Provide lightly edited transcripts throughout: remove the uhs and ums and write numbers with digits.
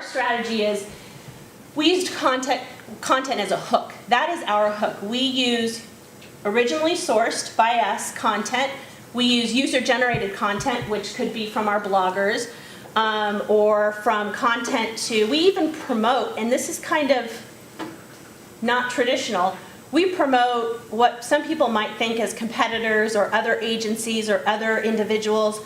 our strategy is we used content as a hook. That is our hook. We use originally sourced by us content. We use user-generated content, which could be from our bloggers, or from content we even promote, and this is kind of not traditional, we promote what some people might think as competitors or other agencies or other individuals'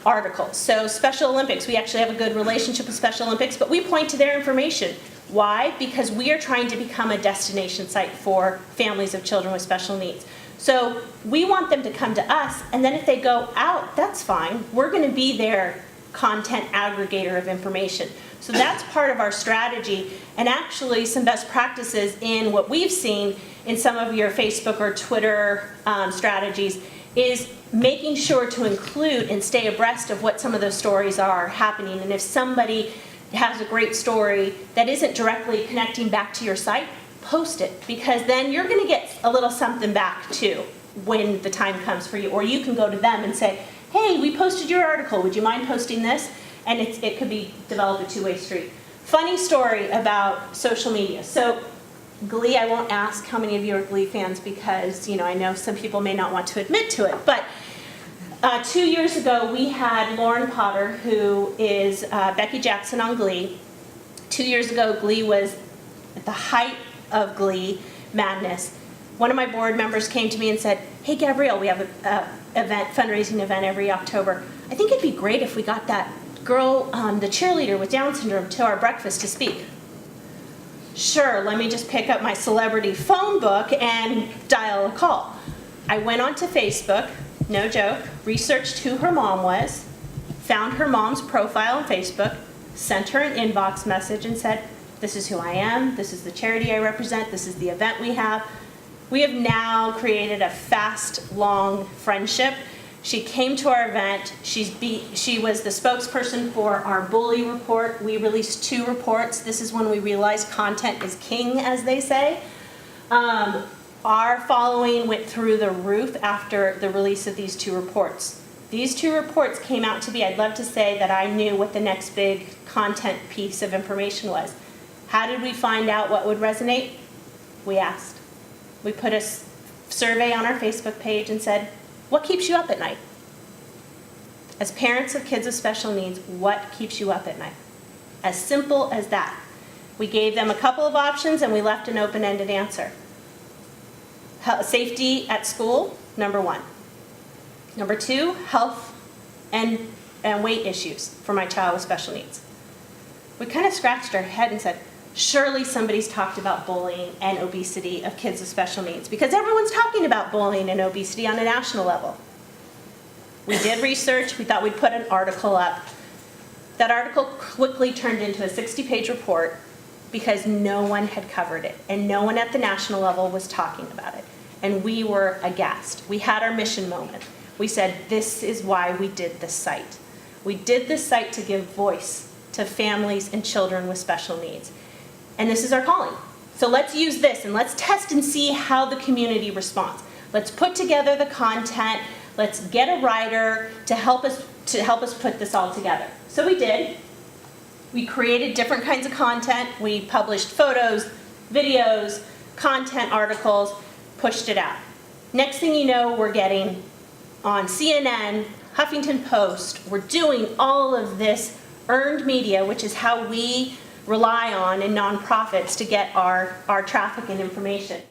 articles. So Special Olympics, we actually have a good relationship with Special Olympics, but we point to their information. Why? Because we are trying to become a destination site for families of children with special needs. So we want them to come to us, and then if they go out, that's fine. We're going to be their content aggregator of information. So that's part of our strategy, and actually some best practices in what we've seen in some of your Facebook or Twitter strategies is making sure to include and stay abreast of what some of those stories are happening. And if somebody has a great story that isn't directly connecting back to your site, post it, because then you're going to get a little something back too when the time comes for you. Or you can go to them and say, hey, we posted your article, would you mind posting this? And it could be developed a two-way street. Funny story about social media. So Glee, I won't ask how many of you are Glee fans because I know some people may not want to admit to it, but 2 years ago we had Lauren Potter, who is Becky Jackson on Glee. 2 years ago Glee was at the height of Glee madness. One of my board members came to me and said, hey Gabrielle, we have an fundraising event every October. I think it'd be great if we got that girl, the cheerleader with Down syndrome, to our breakfast to speak. Sure, let me just pick up my celebrity phone book and dial a call. I went onto Facebook, no joke, researched who her mom was, found her mom's profile on Facebook, sent her an inbox message and said, this is who I am, this is the charity I represent, this is the event we have. We have now created a fast, long friendship. She came to our event. She was the spokesperson for our bully report. We released 2 reports. This is when we realized content is king, as they say. Our following went through the roof after the release of these 2 reports. These 2 reports came out to be, I'd love to say that I knew what the next big content piece of information was. How did we find out what would resonate? We asked. We put a survey on our Facebook page and said, what keeps you up at night? As parents of kids with special needs, what keeps you up at night? As simple as that. We gave them a couple of options and we left an open-ended answer. Safety at school, number 1. Number 2, health and weight issues for my child with special needs. We kind of scratched our head and said, surely somebody's talked about bullying and obesity of kids with special needs, because everyone's talking about bullying and obesity on a national level. We did research. We thought we'd put an article up. That article quickly turned into a 60-page report because no one had covered it, and no one at the national level was talking about it. And we were aghast. We had our mission moment. We said, this is why we did this site. We did this site to give voice to families and children with special needs. And this is our calling. So let's use this and let's test and see how the community responds. Let's put together the content. Let's get a writer to help us put this all together. So we did. We created different kinds of content. We published photos, videos, content articles, pushed it out. Next thing you know, we're getting on CNN, Huffington Post. We're doing all of this earned media, which is how we rely on in nonprofits to get our traffic and information.